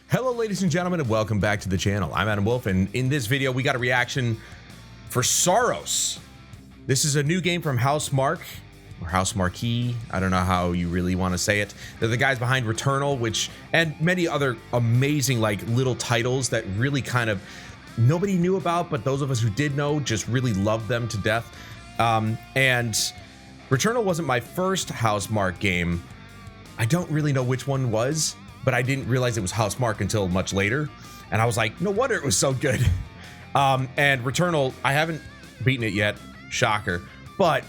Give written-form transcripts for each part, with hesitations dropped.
Hello ladies and gentlemen, and welcome back to the channel. I'm Adam Wolf, and in this video we got a reaction for Saros. This is a new game from Housemarque, or Housemarque, I don't know how you really want to say it. They're the guys behind Returnal, and many other amazing like little titles that really kind of nobody knew about, but those of us who did know just really loved them to death. And Returnal wasn't my first Housemarque game. I don't really know which one was, but I didn't realize it was Housemarque until much later. And I was like, no wonder it was so good. And Returnal, I haven't beaten it yet, shocker, but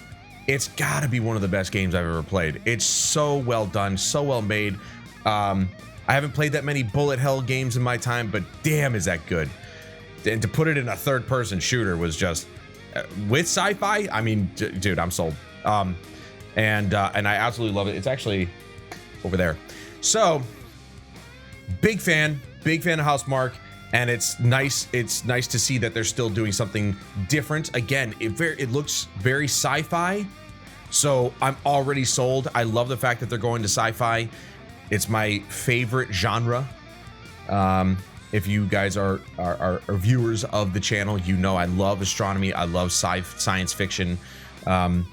it's gotta be one of the best games I've ever played. It's so well done, so well made. I haven't played that many bullet hell games in my time, but damn is that good. And to put it in a third-person shooter was just, with sci-fi, I mean, dude, I'm sold. And I absolutely love it. It's actually over there. So, big fan of Housemarque, and it's nice to see that they're still doing something different. Again, it looks very sci-fi, so I'm already sold. I love the fact that they're going to sci-fi. It's my favorite genre. If you guys are viewers of the channel, you know I love astronomy, I love science fiction, and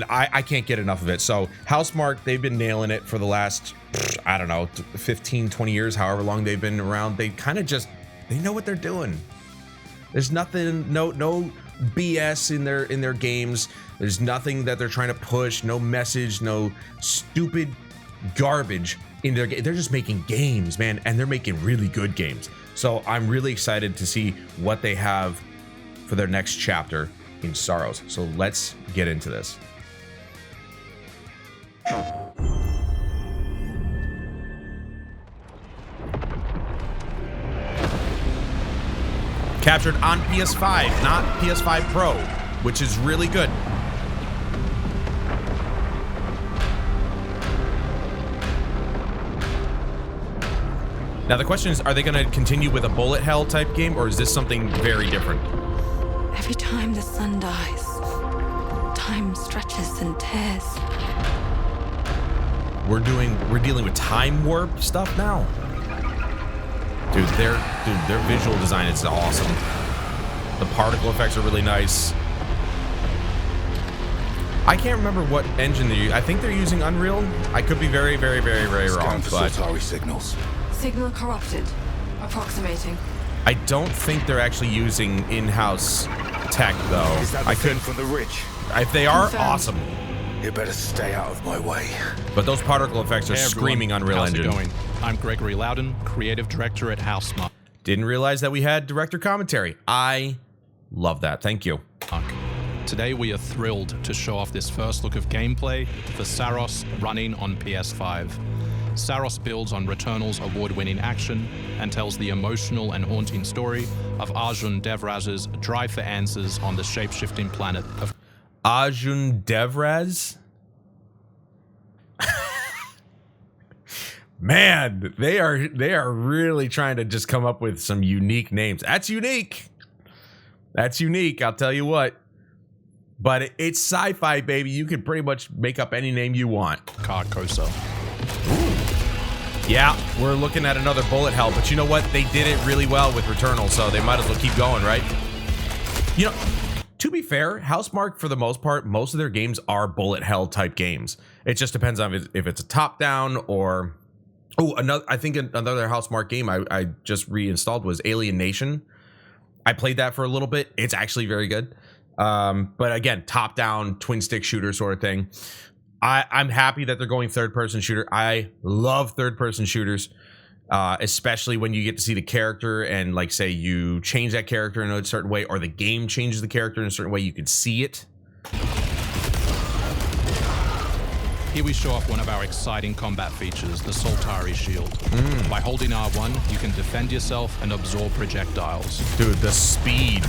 I can't get enough of it. So Housemarque, they've been nailing it for the last, I don't know, 15, 20 years, however long they've been around. They kind of just, they know what they're doing. There's nothing, no BS in their games. There's nothing that they're trying to push, no message, no stupid garbage in their game. They're just making games, man, and they're making really good games. So I'm really excited to see what they have for their next chapter in Saros. So let's get into this. Captured on PS5, not PS5 Pro, which is really good. Now the question is, are they going to continue with a bullet hell type game, or is this something very different? Every time the sun dies, time stretches and tears. We're dealing with time warp stuff now. Dude, their visual design is awesome. The particle effects are really nice. I can't remember what engine they use. I think they're using Unreal. I could be very wrong, but signals. Signal corrupted. Approximating. I don't think they're actually using in-house tech, though. Is that the thing from the ridge? If they are, Confirmed. awesome. You better stay out of my way. But those particle effects are screaming Unreal How's Engine. it going? I'm Gregory Loudon, creative director at Housemarque. Didn't realize that we had director commentary. I love that. Thank you. Today we are thrilled to show off this first look of gameplay for Saros running on PS5. Saros builds on Returnal's award-winning action and tells the emotional and haunting story of Arjun Devraz's drive for answers on the shape-shifting planet of Arjun Devraz? Man, they are really trying to just come up with some unique names. That's unique. That's unique, I'll tell you what. But it's sci-fi, baby. You can pretty much make up any name you want. Carcosa. Yeah, we're looking at another bullet hell, but you know what? They did it really well with Returnal, so they might as well keep going, right? You know, to be fair, Housemarque, for the most part, most of their games are bullet hell type games. It just depends on if it's a top-down or... Oh, I think another Housemarque game I just reinstalled was Alien Nation. I played that for a little bit. It's actually very good. But again, top-down, twin-stick shooter sort of thing. I'm happy that they're going third-person shooter. I love third-person shooters, especially when you get to see the character and, like, say you change that character in a certain way, or the game changes the character in a certain way. You can see it. Here we show off one of our exciting combat features, the Soltari Shield. By holding R1, you can defend yourself and absorb projectiles. Dude, the speed.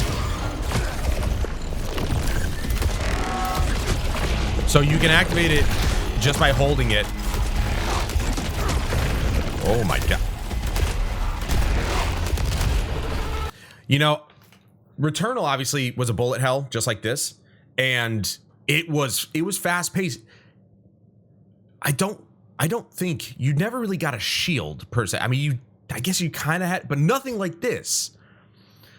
So you can activate it just by holding it. Oh my god. You know, Returnal obviously was a bullet hell just like this, and it was fast paced. I don't I don't think you never really got a shield per se. I mean, I guess you kind of had, but nothing like this.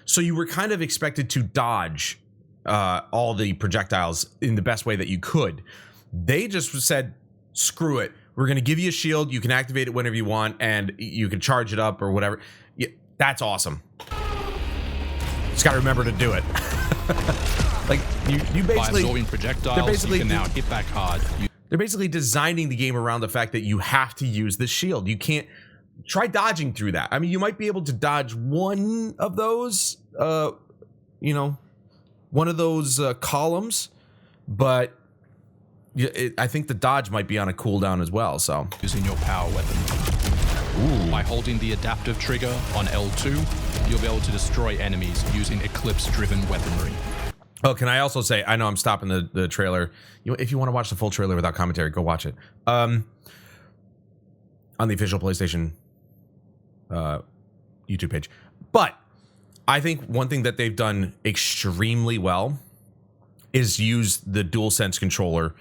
So you were kind of expected to dodge all the projectiles in the best way that you could. They just said, screw it. We're going to give you a shield. You can activate it whenever you want, and you can charge it up or whatever. Yeah, that's awesome. Just got to remember to do it. Like, you basically... By absorbing projectiles, you can now hit back hard. They're basically designing the game around the fact that you have to use the shield. You can't... Try dodging through that. I mean, you might be able to dodge one of those, you know, one of those columns, but I think the dodge might be on a cooldown as well, so. Using your power weapon. Ooh. By holding the adaptive trigger on L2, you'll be able to destroy enemies using Eclipse-driven weaponry. Oh, can I also say, I know I'm stopping the trailer. If you want to watch the full trailer without commentary, go watch it. On the official PlayStation YouTube page. But I think one thing that they've done extremely well is use the DualSense controller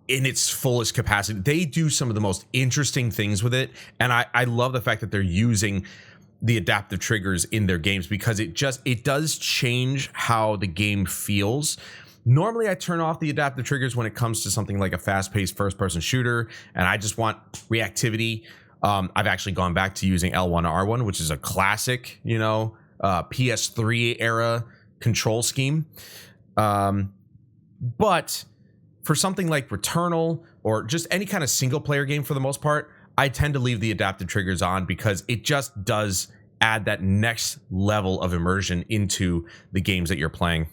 in its fullest capacity. They do some of the most interesting things with it, and I love the fact that they're using the adaptive triggers in their games, because it does change how the game feels. Normally I turn off the adaptive triggers when it comes to something like a fast-paced first-person shooter, and I just want reactivity. I've actually gone back to using L1 R1, which is a classic, you know, PS3 era control scheme. But for something like Returnal or just any kind of single player game for the most part, I tend to leave the adaptive triggers on because it just does add that next level of immersion into the games that you're playing.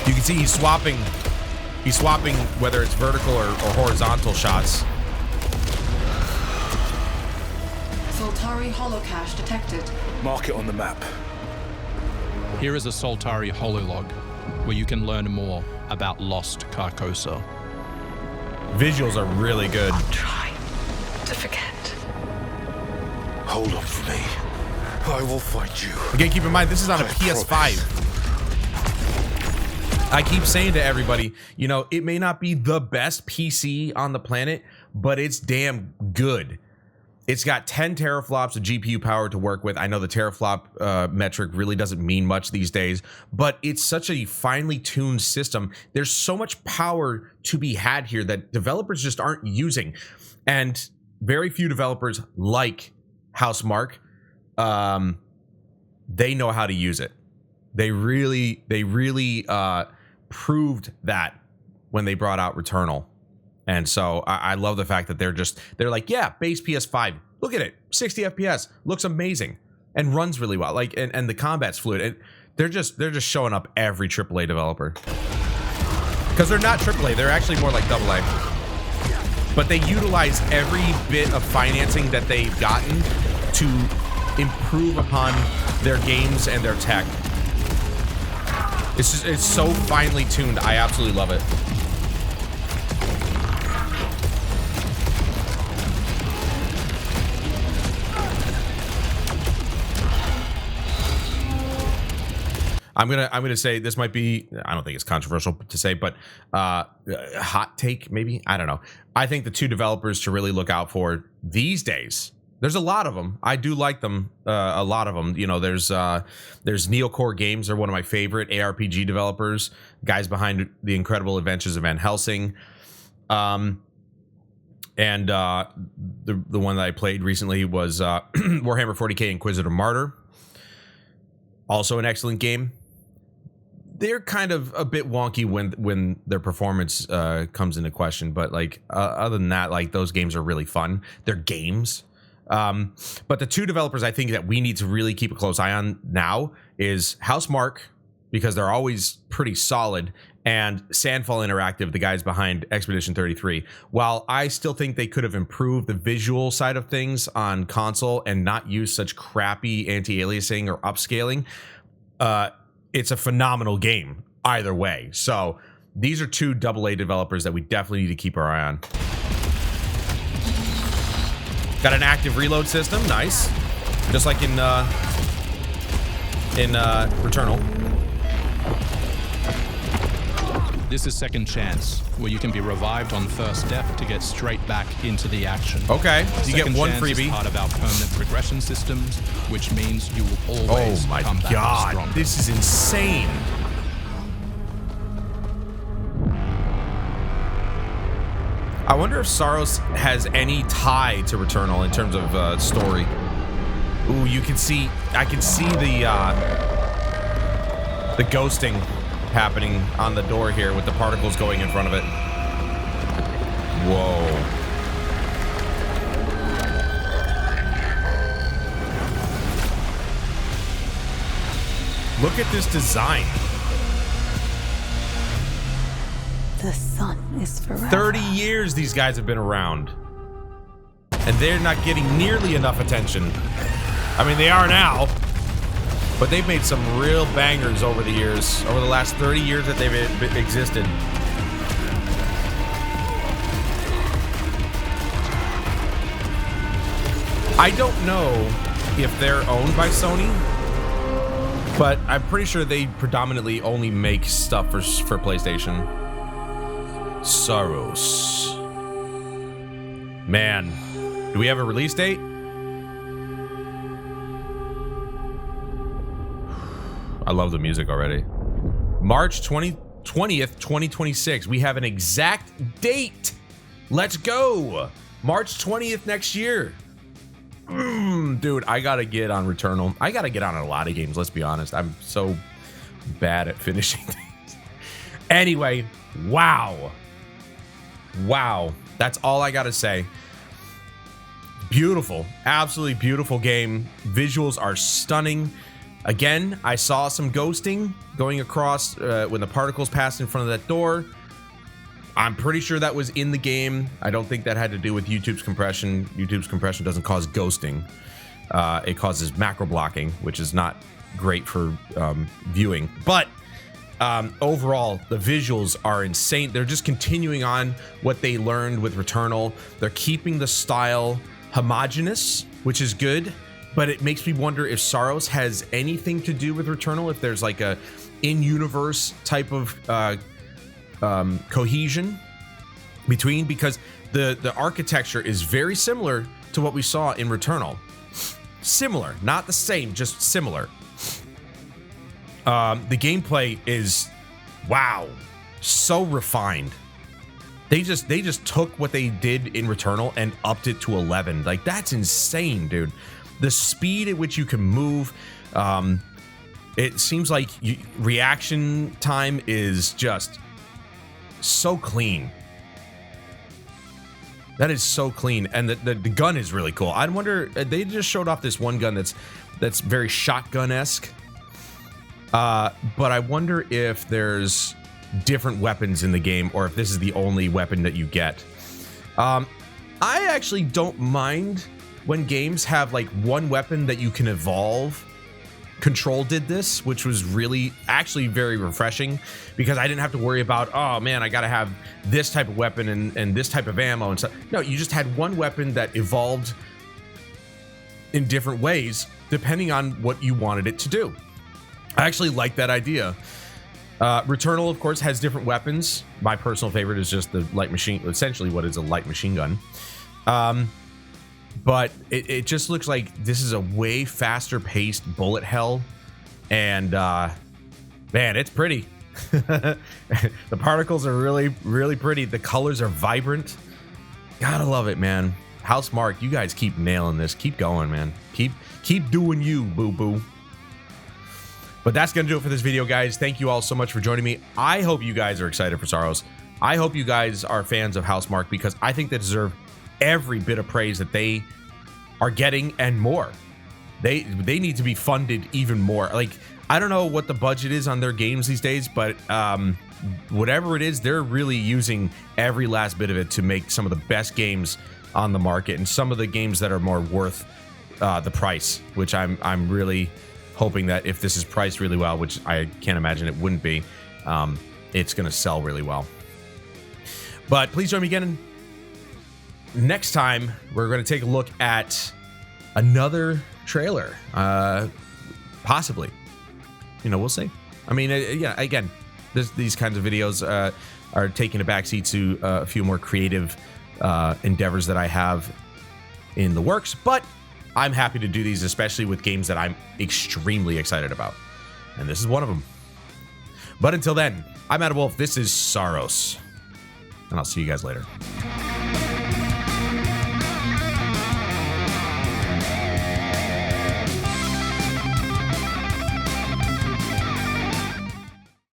You can see he's swapping whether it's vertical or horizontal shots. Soltari holocache detected. Mark it on the map. Here is a Soltari hololog, where you can learn more about lost Carcosa. Visuals are really good. I'll try to forget. Hold up for me. I will find you. Again, keep in mind, this is on a PS5. I keep saying to everybody, you know, it may not be the best PC on the planet, but it's damn good. It's got 10 teraflops of GPU power to work with. I know the teraflop metric really doesn't mean much these days, but it's such a finely tuned system. There's so much power to be had here that developers just aren't using. And very few developers like Housemarque, they know how to use it. They really proved that when they brought out Returnal. And so I love the fact that they're like, yeah, base PS5, look at it, 60 FPS, looks amazing and runs really well. Like, and the combat's fluid. And they're just showing up every AAA developer, because they're not AAA, they're actually more like AA. But they utilize every bit of financing that they've gotten to improve upon their games and their tech. It's so finely tuned. I absolutely love it. I'm gonna say this might be, I don't think it's controversial to say, but hot take maybe, I don't know. I think the two developers to really look out for these days, there's a lot of them. I do like them, a lot of them. You know, there's Neocore Games. They're one of my favorite ARPG developers, guys behind The Incredible Adventures of Van Helsing. And the one that I played recently was Warhammer 40k Inquisitor Martyr. Also an excellent game. They're kind of a bit wonky when their performance comes into question, but like other than that, like those games are really fun. They're games. But the two developers I think that we need to really keep a close eye on now is Housemarque, because they're always pretty solid, and Sandfall Interactive, the guys behind Expedition 33. While I still think they could have improved the visual side of things on console and not use such crappy anti-aliasing or upscaling, it's a phenomenal game either way. So these are two AA developers that we definitely need to keep our eye on. Got an active reload system, nice, just like in Returnal. This is Second Chance, where you can be revived on first death to get straight back into the action. Okay, you get Second one Chance freebie. is part of our permanent progression systems, which means you will always Oh my come back god, stronger. this is insane. I wonder if Saros has any tie to Returnal in terms of story. Ooh, you can see, I can see the ghosting happening on the door here with the particles going in front of it. Whoa. Look at this design. The sun is forever. 30 years these guys have been around. And they're not getting nearly enough attention. I mean, they are now. But they've made some real bangers over the years. Over the last 30 years that they've existed. I don't know if they're owned by Sony. But I'm pretty sure they predominantly only make stuff for PlayStation. Saros. Man, do we have a release date? I love the music already. March 20th, 2026. We have an exact date. Let's go. March 20th next year. Dude, I gotta get on Returnal. I gotta get on a lot of games, let's be honest. I'm so bad at finishing things. Anyway, wow. Wow. That's all I gotta say. Beautiful. Absolutely beautiful game. Visuals are stunning. Again, I saw some ghosting going across when the particles passed in front of that door. I'm pretty sure that was in the game. I don't think that had to do with YouTube's compression. YouTube's compression doesn't cause ghosting. It causes macro blocking, which is not great for viewing. But overall, the visuals are insane. They're just continuing on what they learned with Returnal. They're keeping the style homogeneous, which is good. But it makes me wonder if Saros has anything to do with Returnal, if there's like a in-universe type of cohesion between, because the architecture is very similar to what we saw in Returnal. Similar, not the same, just similar. The gameplay is, wow, so refined. They just took what they did in Returnal and upped it to 11. Like, that's insane, dude. The speed at which you can move, it seems like reaction time is just so clean. That is so clean, and the gun is really cool. I wonder, they just showed off this one gun that's very shotgun-esque, but I wonder if there's different weapons in the game, or if this is the only weapon that you get. I actually don't mind when games have like one weapon that you can evolve. Control did this, which was really actually very refreshing, because I didn't have to worry about, oh man, I gotta have this type of weapon and this type of ammo and stuff. No, you just had one weapon that evolved in different ways depending on what you wanted it to do. I actually like that idea. Returnal, of course, has different weapons. My personal favorite is just the light machine, essentially what is a light machine gun. But it just looks like this is a way faster paced bullet hell. And man, it's pretty. The particles are really, really pretty. The colors are vibrant. Gotta love it, man. Housemarque, you guys keep nailing this. Keep going, man. Keep doing you, boo-boo. But that's gonna do it for this video, guys. Thank you all so much for joining me. I hope you guys are excited for Saros. I hope you guys are fans of Housemarque, because I think they deserve every bit of praise that they are getting and more. They need to be funded even more. Like, I don't know what the budget is on their games these days, but whatever it is, they're really using every last bit of it to make some of the best games on the market, and some of the games that are more worth the price, which I'm really hoping that if this is priced really well, which I can't imagine it wouldn't be, it's gonna sell really well. But please join me again next time. We're going to take a look at another trailer, possibly. You know, we'll see. I mean, yeah, again, these kinds of videos are taking a backseat to a few more creative endeavors that I have in the works, but I'm happy to do these, especially with games that I'm extremely excited about. And this is one of them. But until then, I'm Adam Wolf. This is Saros. And I'll see you guys later.